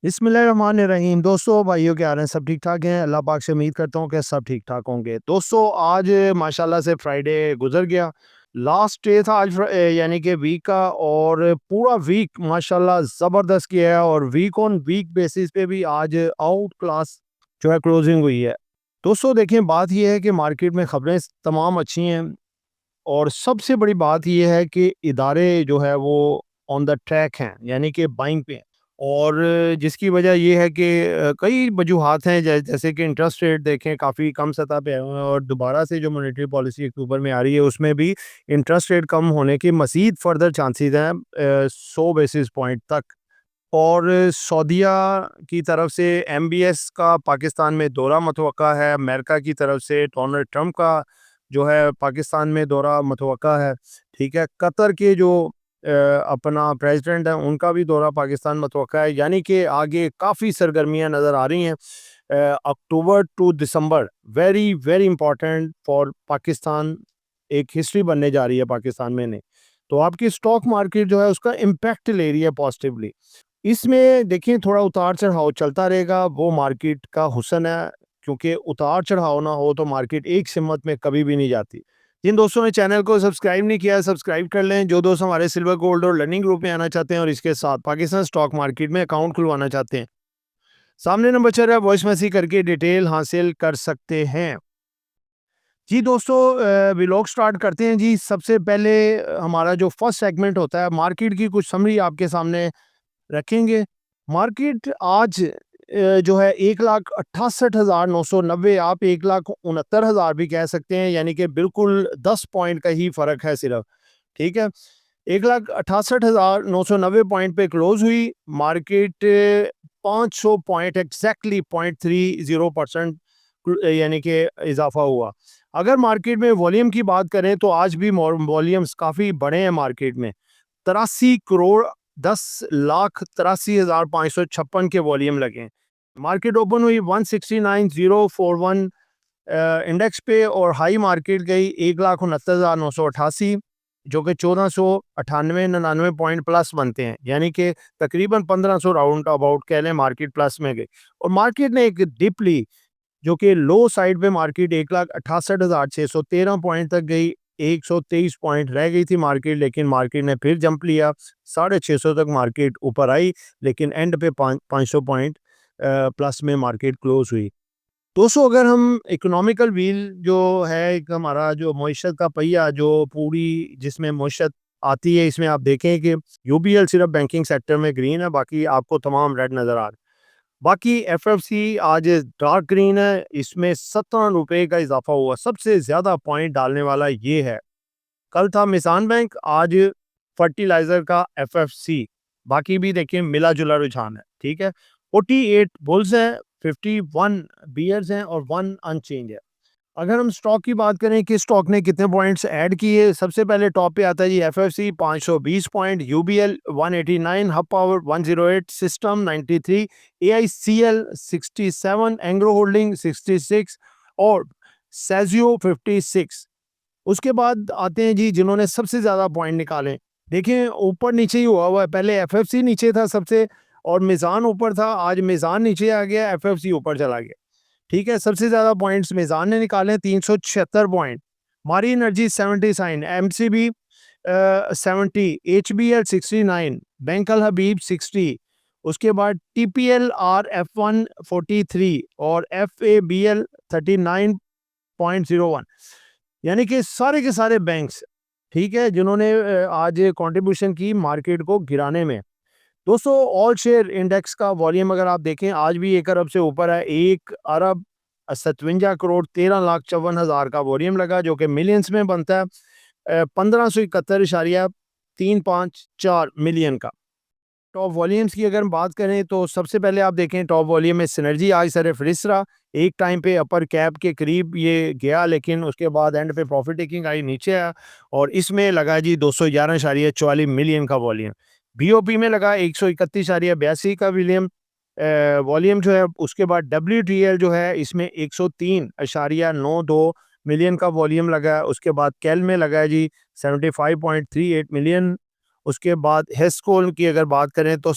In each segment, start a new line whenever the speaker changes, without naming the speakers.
बिस्मिल्लाहिर्रहमानिर्रहीम। दोस्तों, भाइयों क्या हाल हैं? सब ठीक ठाक हैं? अल्लाह पाक से उम्मीद करता हूँ कि सब ठीक ठाक होंगे। दोस्तों, आज माशाल्लाह से फ्राइडे गुजर गया। लास्ट डे था आज यानी कि वीक का, और पूरा वीक माशाल्लाह ज़बरदस्त किया है। और वीक ऑन वीक बेसिस पे भी आज आउट क्लास जो है क्लोजिंग हुई है। दोस्तों देखें, बात यह है कि मार्केट में खबरें तमाम अच्छी हैं, और सबसे बड़ी बात यह है कि इदारे जो है वो ऑन द ट्रैक हैं, यानी कि बाइंग पे हैं। और जिसकी वजह ये है कि कई वजूहात हैं, जैसे कि इंटरेस्ट रेट देखें काफ़ी कम सतह पे आए हुए हैं, और दोबारा से जो मॉनेटरी पॉलिसी अक्टूबर में आ रही है उसमें भी इंटरेस्ट रेट कम होने के मज़ीद फर्दर चांसेस हैं 100 बेसिस पॉइंट तक। और सऊदीया की तरफ से एमबीएस का पाकिस्तान में दौरा मुतवक्का है। अमेरिका की तरफ से डोनाल्ड ट्रंप का जो है पाकिस्तान में दौरा मुतवक्का है। ठीक है, कतर के जो अपना प्रेसिडेंट है उनका भी दौरा पाकिस्तान मुतवक्का है। यानी कि आगे काफ़ी सरगर्मियां नज़र आ रही हैं। October to December very very important for Pakistan, एक हिस्ट्री बनने जा रही है पाकिस्तान में। नहीं तो आपकी स्टॉक मार्केट जो है उसका इम्पैक्ट ले रही है पॉजिटिवली। इसमें देखिए थोड़ा उतार चढ़ाव चलता रहेगा, वो मार्केट का हुस्न है, क्योंकि उतार चढ़ाव ना हो तो मार्केट एक सिमत में कभी भी नहीं जाती। जिन दोस्तों ने चैनल को सब्सक्राइब नहीं किया है, सब्सक्राइब कर लें। जो दोस्त हमारे सिल्वर गोल्ड और लर्निंग ग्रुप में आना चाहते हैं और इसके साथ पाकिस्तान स्टॉक मार्केट में अकाउंट खुलवाना चाहते हैं, सामने नंबर चल रहा है, वॉइस मैसेज करके डिटेल हासिल कर सकते हैं। जी दोस्तों, व्लॉग स्टार्ट करते हैं जी। सबसे पहले हमारा जो फर्स्ट सेगमेंट होता है, मार्केट की कुछ समरी आपके सामने रखेंगे। मार्केट आज जो है 1,68,990, आप 1,69,000 भी कह सकते हैं, यानी कि बिल्कुल 10 पॉइंट का ही फ़र्क है सिर्फ। ठीक है, 1,68,990 पॉइंट पे क्लोज हुई मार्केट। 500 पॉइंट एग्जैक्टली 0.30% यानी कि इजाफा हुआ। अगर मार्केट में वॉल्यूम की बात करें तो आज भी वॉल्यूम्स काफ़ी बड़े हैं मार्केट में। 83,10,83,556 के वॉल्यूम लगे। मार्केट ओपन हुई 169,041 इंडेक्स पे, और हाई मार्केट गई 1,69,988, जो कि 1498-99 पॉइंट प्लस बनते हैं, यानी कि तकरीबन 1500 राउंड अबाउट कह लें मार्केट प्लस में गई। और मार्केट ने एक डिप ली, जो कि लो साइड पे मार्केट 1,68,613 पॉइंट तक गई। 123 पॉइंट रह गई थी मार्केट, लेकिन मार्केट ने फिर जंप लिया, 650 तक मार्केट ऊपर आई, लेकिन एंड पे 500 पॉइंट प्लस में मार्केट क्लोज हुई। दोस्तों, अगर हम इकोनॉमिकल व्हील जो है, एक हमारा जो मईशत का पहिया जो पूरी जिसमें मईशत आती है, इसमें आप देखें कि यूबीएल सिर्फ बैंकिंग सेक्टर में ग्रीन है, बाकी आपको तमाम रेड नज़र आ रहे हैं। बाकी एफएफसी आज डार्क ग्रीन है, इसमें 17 रुपए का इजाफा हुआ। सबसे ज़्यादा पॉइंट डालने वाला ये है। कल था मिसान बैंक, आज फर्टिलाइजर का एफएफसी। बाकी भी देखिए मिला जुला रुझान है। ठीक है, 48 बुल्स हैं, 51 बियर्स हैं, और 1 अनचेंज है। अगर हम स्टॉक की बात करें कि स्टॉक ने कितने पॉइंट्स ऐड किए, सबसे पहले टॉप पे आता है जी FFC 520 point, UBL 189, Hub Power 108, system 93, AICL 67, Engro Holding 66, और सेजियो 56। उसके बाद आते हैं जी जिन्होंने सबसे ज़्यादा पॉइंट निकाले। देखिए ऊपर नीचे ही हुआ है, पहले एफएफसी नीचे था सबसे, और मिज़ान ऊपर था। आज मिज़ान नीचे आ गया, एफएफसी ऊपर चला गया। ठीक है, सबसे ज़्यादा पॉइंट्स मिज़ान ने निकाले 376 पॉइंट, मारी एनर्जी 79, एमसीबी 70, एचबीएल 69, बैंक अल हबीब 60। उसके बाद टीपीएल आर F1 43, और FABL 39.01, यानी कि सारे के सारे बैंक्स, ठीक है, जिन्होंने आज कंट्रीब्यूशन की मार्केट को गिराने में। दोस्तों, ऑल शेयर इंडेक्स का वॉल्यूम अगर आप देखें आज भी 1 अरब से ऊपर है। 1,57,13,54,000 का वॉल्यूम लगा, जो कि मिलियंस में बनता है 1571.354 मिलियन का। टॉप वॉल्यूम्स की अगर हम बात करें तो सबसे पहले आप देखें टॉप वॉल्यूम में सिनर्जी आज सरफरिस्त रहा। एक टाइम पे अपर कैप के करीब ये गया, लेकिन उसके बाद एंड पे प्रॉफिट टेकिंग आई, नीचे आया, और इसमें लगा जी 211.44 मिलियन का वॉल्यूम। बीओपी में लगा 131.82 का विलियम वॉल्यूम जो है। उसके बाद डब्ल्यूटीएल जो है इसमें 103.92 मिलियन का वॉल्यूम लगा है। उसके बाद कैल में लगा है जी 75.38 मिलियन। उसके बाद हेस्कोल की अगर बात करें तो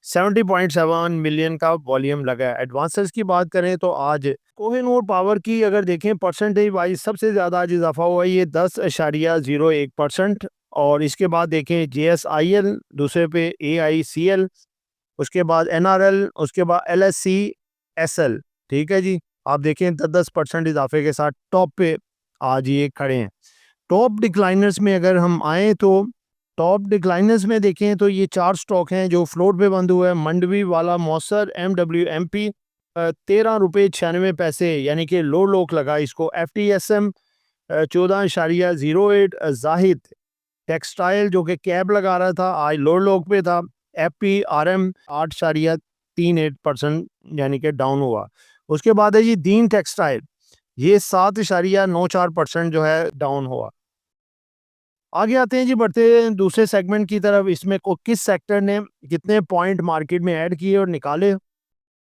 70.7 मिलियन का वॉल्यूम लगा है। एडवांसेस की बात करें तो आज कोहिनूर पावर की अगर देखें परसेंटेज वाइज सबसे ज़्यादा आज इजाफा हुआ है, ये 10.01%। और इसके बाद देखें JSIL, दूसरे पे AICL, उसके बाद NRL, उसके बाद LSCSL। ठीक है जी, आप देखें 10% इजाफे के साथ टॉप पे आज ये खड़े हैं। टॉप डिक्लाइनर्स में अगर हम आए तो टॉप डिक्लाइनर्स में देखें तो ये 4 स्टॉक हैं जो फ्लोट पे बंद हुए हैं। मंडवी वाला मौसर MWMP 13 रुपये 96 पैसे यानी कि लोक लगा इसको। FTSM 14.08। जाहिद टेक्सटाइल जो कि कैब लगा रहा था आज लोक पे था। FPRM 8.38% यानी कि डाउन हुआ। उसके बाद है जी दीन टेक्सटाइल, ये 7.94% जो है डाउन हुआ। आगे आते हैं जी, बढ़ते हैं दूसरे सेगमेंट की तरफ। इसमें को किस सेक्टर ने कितने पॉइंट मार्केट में ऐड किए और निकाले।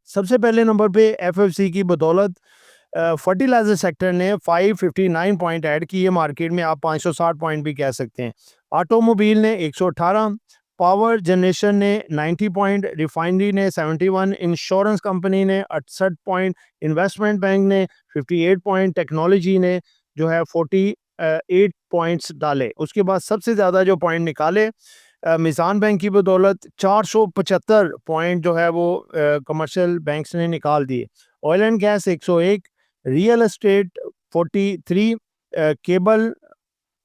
सबसे पहले नंबर पे FFC की बदौलत फर्टिलाइजर सेक्टर ने 559 पॉइंट ऐड किए मार्केट में, आप 560 पॉइंट भी कह सकते हैं। ऑटोमोबाइल ने 118, पावर जनरेशन ने 90 पॉइंट, रिफाइनरी ने 71, इंश्योरेंस कंपनी ने 68 पॉइंट, इन्वेस्टमेंट बैंक ने 58 पॉइंट, टेक्नोलॉजी ने जो है 48 पॉइंट्स डाले। उसके बाद सबसे ज़्यादा जो पॉइंट निकाले मिज़ान बैंक की बदौलत 475 पॉइंट जो है वो कमर्शियल बैंक्स ने निकाल दिए। Oil and gas 101, real estate 43, cable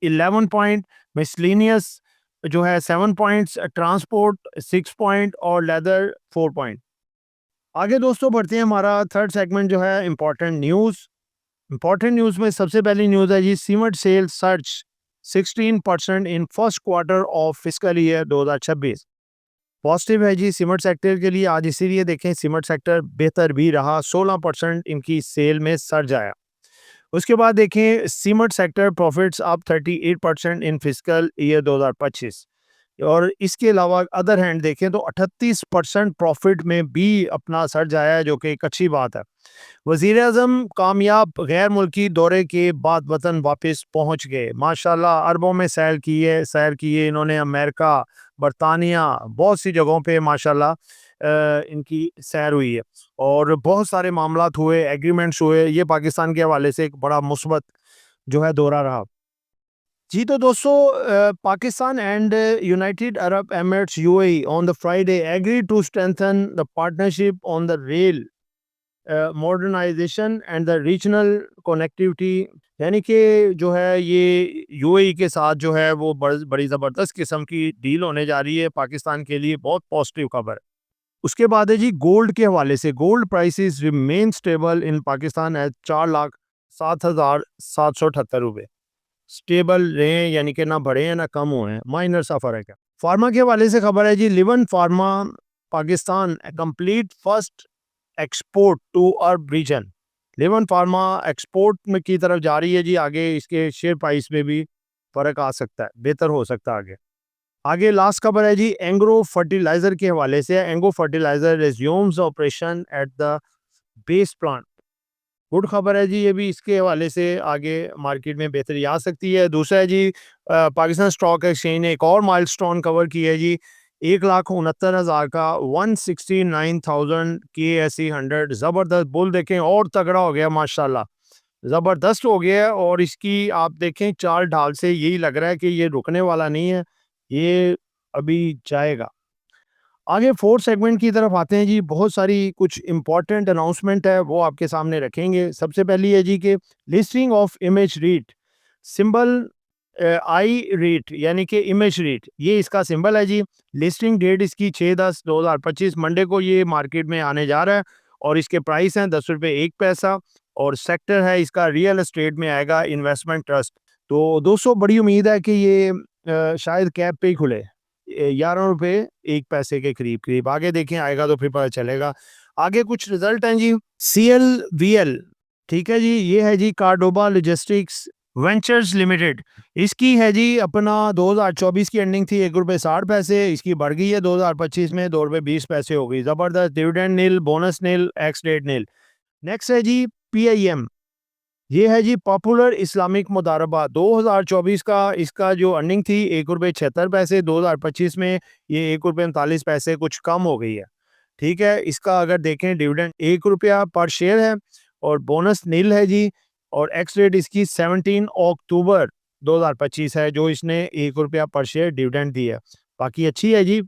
11 point, miscellaneous जो है 7 पॉइंट्स, ट्रांसपोर्ट 6 पॉइंट और लेदर 4 पॉइंट। आगे दोस्तों बढ़ते हैं, हमारा थर्ड सेगमेंट जो है इंपॉर्टेंट न्यूज़। इंपॉर्टेंट न्यूज़ में सबसे पहली न्यूज़ है जी cement sale search 16% in first quarter of fiscal year 2026। Positive है जी सीमेंट सेक्टर के लिए आज, इसीलिए देखें सीमेंट सेक्टर बेहतर भी रहा, 16% इनकी सेल में सर्ज आया। उसके बाद देखें सीमेंट सेक्टर प्रॉफिट्स अप 38% इन फिस्कल ईयर 2025। और इसके अलावा अदर हैंड देखें तो 38% प्रॉफिट में भी अपना सर्ज आया है, जो कि एक अच्छी बात है। वज़ीर-ए-आज़म कामयाब गैर मुल्की दौरे के बाद वतन वापस पहुंच गए। माशाल्लाह अरबों में सैर किए इन्होंने, अमेरिका, बरतानिया, बहुत सी जगहों पे माशाल्लाह इनकी सैर हुई है और बहुत सारे मामलात हुए, एग्रीमेंट्स हुए। ये पाकिस्तान के हवाले से एक बड़ा मुस्बत जो है दौरा रहा। जी तो दोस्तों Pakistan and United Arab Emirates UAE on the Friday agree to strengthen the partnership on the rail modernisation and the regional connectivity. यानी कि जो है ये UAE के साथ जो है वो बड़ी ज़बरदस्त किस्म की डील होने जा रही है, पाकिस्तान के लिए बहुत पॉजिटिव खबर। उसके बाद है जी गोल्ड के हवाले से, gold prices remain stable in Pakistan at 4,07,778 रुपये। स्टेबल रहे यानी कि ना बढ़े हैं ना कम हुए हैं, माइनर सा फर्क है। फार्मा के हवाले से खबर है जी लिवन pharma Pakistan complete first export to Arab region. लिवन फार्मा एक्सपोर्ट में की तरफ जा रही है जी, आगे इसके शेयर प्राइस में भी फर्क आ सकता है, बेहतर हो सकता है आगे। आगे लास्ट खबर है जी एंग्रो फर्टिलाइजर के हवाले से। Engro fertiliser resumes operation at the base plant. Good खबर है जी ये भी, इसके हवाले से आगे मार्केट में बेहतरी आ सकती है। दूसरा है जी पाकिस्तान स्टॉक एक्सचेंज ने एक और माइलस्टोन कवर की है जी, 1,69,000 का 169,000 KSE 100। ज़बरदस्त बुल देखें और तगड़ा हो गया माशाल्लाह, ज़बरदस्त हो गया है। और इसकी आप देखें चार ढाल से यही लग रहा है कि ये रुकने वाला नहीं है, ये अभी जाएगा। आगे फोर्थ सेगमेंट की तरफ आते हैं जी, बहुत सारी कुछ इंपॉर्टेंट अनाउंसमेंट है वो आपके सामने रखेंगे। सबसे पहली है जी कि listing of image REIT, symbol I REIT यानी कि इमेज रीट, ये इसका सिंबल है जी। लिस्टिंग डेट इसकी 6/10/2025 मंडे को ये मार्केट में आने जा रहा है और इसके प्राइस हैं 10 रुपये 1 पैसा। और सेक्टर है इसका रियल एस्टेट में आएगा, इन्वेस्टमेंट ट्रस्ट। तो दोस्तों बड़ी उम्मीद है कि ये शायद कैप पे ही खुले, 11 रुपये 1 पैसे के करीब करीब। आगे देखें आएगा तो फिर पता चलेगा। आगे कुछ रिजल्ट हैं जी। CLVL, ठीक है जी, ये है जी कार्डोबा लॉजिस्टिक्स वेंचर्स लिमिटेड। इसकी है जी अपना 2024 की एंडिंग थी 1 रुपये 60 पैसे, इसकी बढ़ गई है 2025 में 2 रुपये 20 पैसे हो गई। ज़बरदस्त, डिविडेंड नील, बोनस नील, एक्स डेट नील। नेक्स्ट है जी PIM, ये है जी पॉपुलर इस्लामिक मुदारबा 2024 का, इसका जो अर्निंग थी ₹1.76, 2025 में ये ₹1.39 कुछ कम हो गई है। ठीक है, इसका अगर देखें डिविडेंड ₹1 पर शेयर है और बोनस नील है जी, और एक्स रेट इसकी 17 अक्टूबर 2025 है, जो इसने ₹1 पर शेयर डिविडेंड दी है। बाकी अच्छी है जी,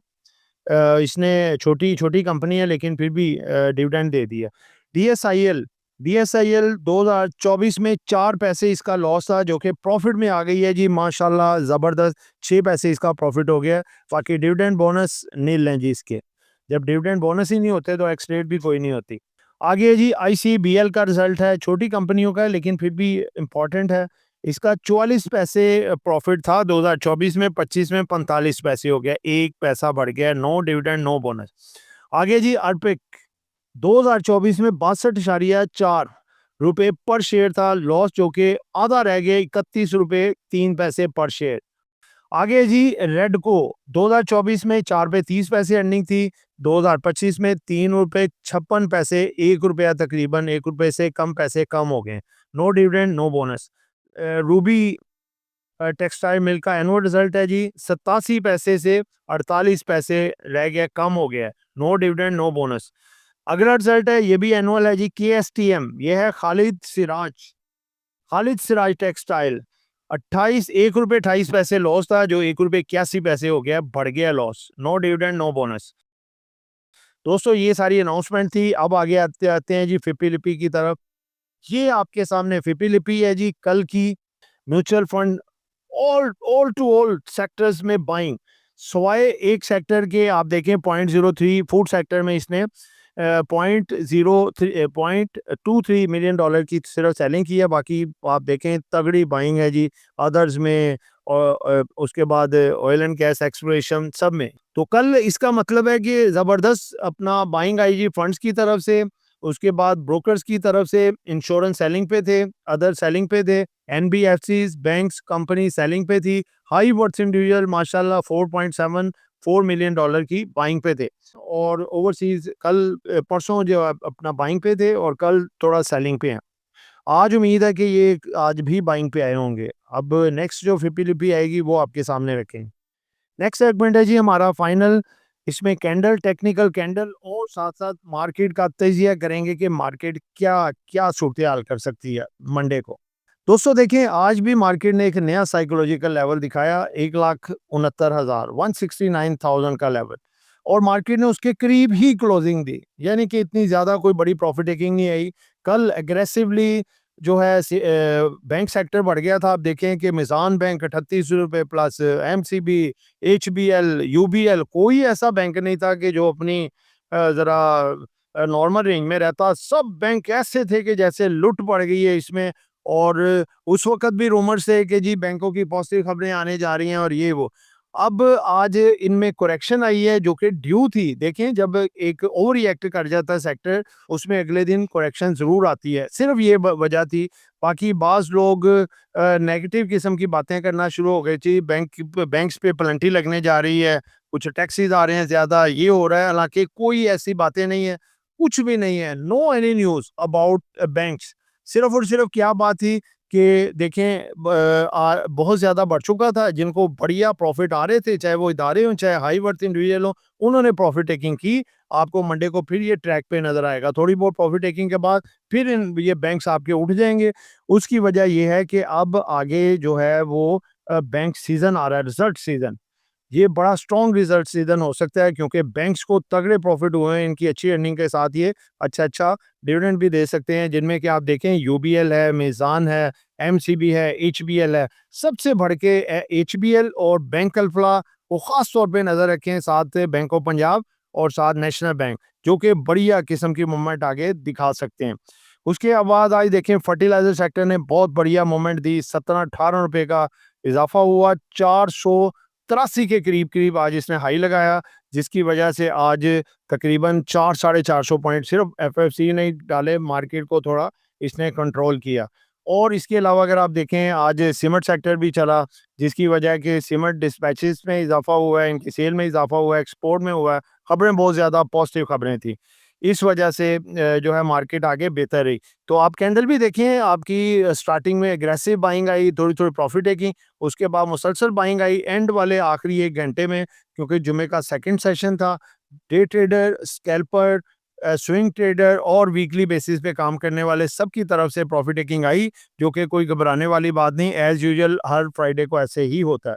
इसने छोटी-छोटी कंपनी है लेकिन फिर भी डिविडेंड दे दिया। डीएसआईएल डीएसआईएल 2024 में 4 पैसे इसका लॉस था, जो कि प्रॉफ़िट में आ गई है जी, माशाल्लाह ज़बरदस्त 6 पैसे इसका प्रॉफ़िट हो गया है। बाकी डिविडेंड बोनस नील हैं जी इसके। जब डिविडेंड बोनस ही नहीं होते तो एक्स रेट भी कोई नहीं होती। आगे जी आईसीबीएल का रिज़ल्ट है, छोटी कंपनियों का है लेकिन फिर भी इम्पोर्टेंट है। इसका 44 पैसे प्रॉफिट था 2024 में, 25 में 45 पैसे हो गया, 1 पैसा बढ़ गया, नो डिविडेंड नो बोनस। आगे जी अर्पिक 2024 में 62.4 रुपए पर शेयर था लॉस, जो कि आधा रह गया, ₹31.03 पर शेयर। आगे जी रेडको 2024 में ₹4.30 अर्निंग थी, 2025 में ₹3.56, ₹1 तकरीबन ₹1 से कम पैसे कम हो गए, no dividend no bonus. Ruby textile mill का एनुअल रिजल्ट है जी, 87 पैसे से 48 पैसे रह गया, कम हो गया है, नो डिविडेंड नो बोनस। अगला रिजल्ट है, ये भी एनुअल है जी, केएसटीएम, ये है खालिद सिराज टेक्सटाइल, 28 ₹1.28 लॉस था, जो ₹1.81 हो गया, बढ़ गया loss, no dividend no bonus. दोस्तों ये सारी अनाउंसमेंट थी। अब आगे आते आते हैं जी फिपी लिपि की तरफ। ये आपके सामने फिपी लिपि है जी, कल की mutual fund all to all sectors में बाइंग, सवाए एक सेक्टर के आप देखें 0.03 फूड सेक्टर में इसने 0.23 मिलियन डॉलर की सिर्फ सेलिंग की है। बाकी आप देखें तगड़ी बाइंग है जी, अदर्स में और उसके बाद ऑयल एंड गैस एक्सप्लोरेशन सब में। तो कल इसका मतलब है कि ज़बरदस्त अपना बाइंग आई जी फंड्स की तरफ से, उसके बाद ब्रोकर्स की तरफ से, इंश्योरेंस सेलिंग पे थे, अदर सेलिंग पे थे, एनबीएफसीज बैंक्स कंपनी सेलिंग पे थी, हाई वर्थ इंडिविजुअल माशाल्लाह 4.74 मिलियन डॉलर की बाइंग पे थे, और ओवरसीज कल परसों जो अपना बाइंग पे थे और कल थोड़ा सेलिंग पे हैं। आज उम्मीद है कि ये आज भी बाइंग पे आए होंगे। अब नेक्स्ट जो फिपी लिपि आएगी वो आपके सामने रखें। नेक्स्ट सेगमेंट है जी हमारा फाइनल, इसमें कैंडल, टेक्निकल कैंडल और साथ-साथ मार्केट का तजिया करेंगे कि मार्केट क्या सूरत-ए-हाल कर सकती है मंडे को। दोस्तों देखिए, आज भी मार्केट ने एक नया साइकोलॉजिकल लेवल दिखाया, 1,69,000 169,000 का लेवल, और मार्केट ने उसके करीब ही क्लोजिंग दी, यानी कि इतनी ज़्यादा कोई बड़ी प्रॉफिट टेकिंग नहीं आई। कल एग्रेसिवली जो है बैंक सेक्टर बढ़ गया था। आप देखें कि Meezan bank ₹38 plus MCB, HBL, UBL, कोई ऐसा बैंक नहीं था कि जो अपनी ज़रा नॉर्मल रेंज में रहता। सब बैंक ऐसे थे कि जैसे लूट पड़ गई है इसमें, और उस वक़्त भी रूमर्स थे कि जी बैंकों की पॉजिटिव खबरें आने जा रही हैं और ये वो। अब आज इनमें करेक्शन आई है जो कि ड्यू थी। देखें, जब एक ओवर रिएक्ट कर जाता है सेक्टर, उसमें अगले दिन करेक्शन ज़रूर आती है। सिर्फ ये वजह थी। बाकी बाज़ लोग नेगेटिव किस्म की बातें करना शुरू हो गए थी, बैंक्स पे पेनल्टी लगने जा रही है, कुछ टैक्सेस आ रहे हैं ज़्यादा, ये हो रहा है। हालाँकि कोई ऐसी बातें नहीं है, कुछ भी नहीं है। No any news about banks. सिर्फ और सिर्फ क्या बात थी कि देखें, बहुत ज़्यादा बढ़ चुका था, जिनको बढ़िया प्रॉफिट आ रहे थे, चाहे वो इदारे हों, चाहे हाई वर्थ इंडिविजुअल हों, उन्होंने प्रॉफिट टेकिंग की। आपको मंडे को फिर ये ट्रैक पे नज़र आएगा। थोड़ी बहुत प्रॉफिट टेकिंग के बाद फिर ये बैंक्स आपके उठ जाएँगे। उसकी वजह ये है कि अब आगे जो है वो बैंक सीज़न आ रहा है, रिज़ल्ट सीज़न। ये बड़ा स्ट्रॉन्ग रिजल्ट सीजन हो सकता है, क्योंकि बैंक्स को तगड़े प्रॉफिट हुए हैं इनकी अच्छी अर्निंग के साथ। ये अच्छा डिविडेंड भी दे सकते हैं, जिनमें कि आप देखें यूबीएल है, मिज़ान है, एमसीबी है, एचबीएल है। सबसे बढ़ के एचबीएल और बैंक अल्फला को खास तौर पे नज़र रखें, साथ बैंक ऑफ पंजाब और साथ नेशनल बैंक, जो कि बढ़िया किस्म की मूवमेंट आगे दिखा सकते हैं। उसके बाद आज देखें फर्टिलाइजर सेक्टर ने बहुत बढ़िया मूवमेंट दी, 17-18 रुपए का इजाफा हुआ, 483 के करीब आज इसने हाई लगाया, जिसकी वजह से आज तकरीबन 4 साढ़े 400 पॉइंट सिर्फ एफएफसी ने डाले, मार्केट को थोड़ा इसने कंट्रोल किया। और इसके अलावा अगर आप देखें, आज सीमेंट सेक्टर भी चला, जिसकी वजह कि सीमेंट डिस्पैचेस में इजाफा हुआ है, इनकी सेल में इजाफा हुआ है, एक्सपोर्ट में हुआ है। खबरें बहुत ज़्यादा पॉजिटिव खबरें थी। इस वजह से जो है मार्केट आगे बेहतर रही। तो आप कैंडल भी देखें, आपकी स्टार्टिंग में एग्रेसिव बाइंग आई, थोड़ी-थोड़ी प्रॉफिट टेकिंग, उसके बाद मुसलसल बाइंग आई एंड वाले आखिरी 1 घंटे में, क्योंकि जुमे का सेकंड सेशन था। Day trader, scalper, swing trader और वीकली बेसिस पे काम करने वाले सब की तरफ से प्रॉफिट टेकिंग आई, जो कि कोई घबराने वाली बात नहीं, एज़ यूजुअल हर फ्राइडे को ऐसे ही होता है।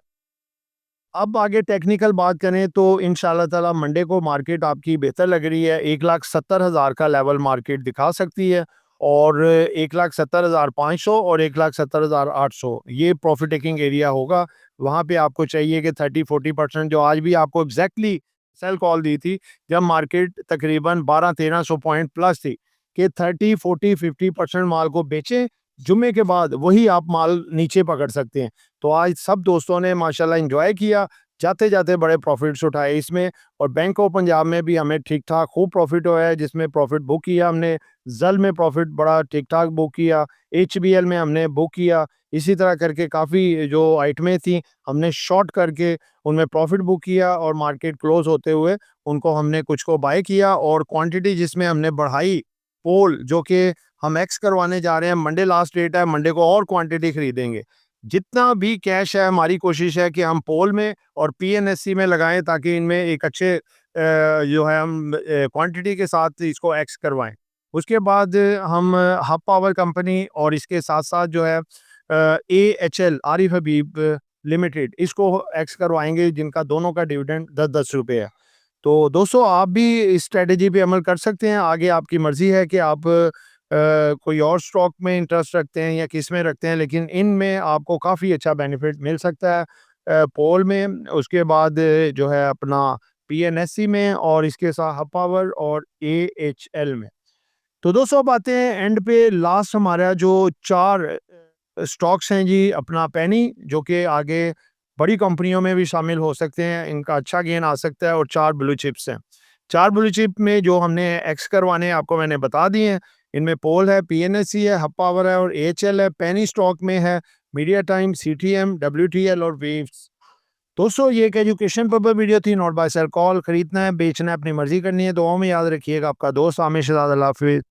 अब आगे टेक्निकल बात करें तो इंशाल्लाह ताला मंडे को मार्केट आपकी बेहतर लग रही है। 1,70,000 का लेवल मार्केट दिखा सकती है और 1,70,500 और 1,70,800 ये प्रॉफिट टेकिंग एरिया होगा। वहाँ पे आपको चाहिए कि 30-40% जो आज भी आपको एग्जैक्टली सेल कॉल दी थी, जब मार्केट तकरीबन 1200-1300 पॉइंट प्लस थी, कि 30-40-50% माल को बेचें। जुम्मे के बाद वही आप माल नीचे पकड़ सकते हैं। तो आज सब दोस्तों ने माशाल्लाह एंजॉय किया, जाते-जाते बड़े प्रॉफिट्स उठाए इसमें। और बैंक ऑफ पंजाब में भी हमें ठीक-ठाक खूब प्रॉफिट हुआ है, जिसमें प्रॉफिट बुक किया हमने। ज़ल में प्रॉफिट बड़ा ठीक-ठाक बुक किया, एचबीएल में हमने बुक किया। इसी तरह करके काफ़ी जो आइटमें थी, हमने शॉर्ट करके उनमें प्रॉफिट बुक किया और मार्केट क्लोज़ होते हुए उनको हमने कुछ को बाय किया और क्वांटिटी जिसमें हमने बढ़ाई, पोल जो कि हम एक्स करवाने जा रहे हैं, मंडे लास्ट डेट है, मंडे को और क्वांटिटी खरीदेंगे। जितना भी कैश है, हमारी कोशिश है कि हम पोल में और पीएनएससी में लगाएं, ताकि इनमें एक अच्छे जो है हम क्वांटिटी के साथ इसको एक्स करवाएं। उसके बाद हम हब पावर कंपनी और इसके साथ साथ जो है एएचएल आरिफ हबीब लिमिटेड, इसको एक्स करवाएंगे, जिनका दोनों का डिविडेंड 10-10 रुपये है। तो दोस्तों आप भी इस स्ट्रेटजी पे अमल कर सकते हैं। आगे आपकी मर्ज़ी है कि आप कोई और स्टॉक में इंटरेस्ट रखते हैं या किस में रखते हैं, लेकिन इनमें आपको काफ़ी अच्छा बेनिफिट मिल सकता है। पोल में, उसके बाद जो है अपना पीएनएससी में और इसके साथ हब पावर और एएचएल में। तो दोस्तों अब आते हैं एंड पे, लास्ट हमारा जो 4 स्टॉक्स हैं जी, अपना पेनी जो कि आगे बड़ी कंपनियों में भी शामिल हो सकते हैं, इनका अच्छा गेन आ सकता है, और 4 ब्लू चिप्स हैं। 4 ब्लू चिप में जो हमने एक्स करवाने हैं आपको मैंने बता दिए हैं। इनमें पोल है, पीएनएससी है, हब पावर है और एएचएल है। पेनी स्टॉक में है मीडिया टाइम, सीटीएम, डब्ल्यूटीएल और वेव्स। दोस्तों ये एक एजुकेशन पर्पस वीडियो थी, नॉट बाय सेल कॉल। खरीदना है, बेचना है, अपनी मर्जी करनी है। दुआओं में याद रखिएगा। आपका दोस्त आमिर शहजाद। अल्लाह हाफिज़।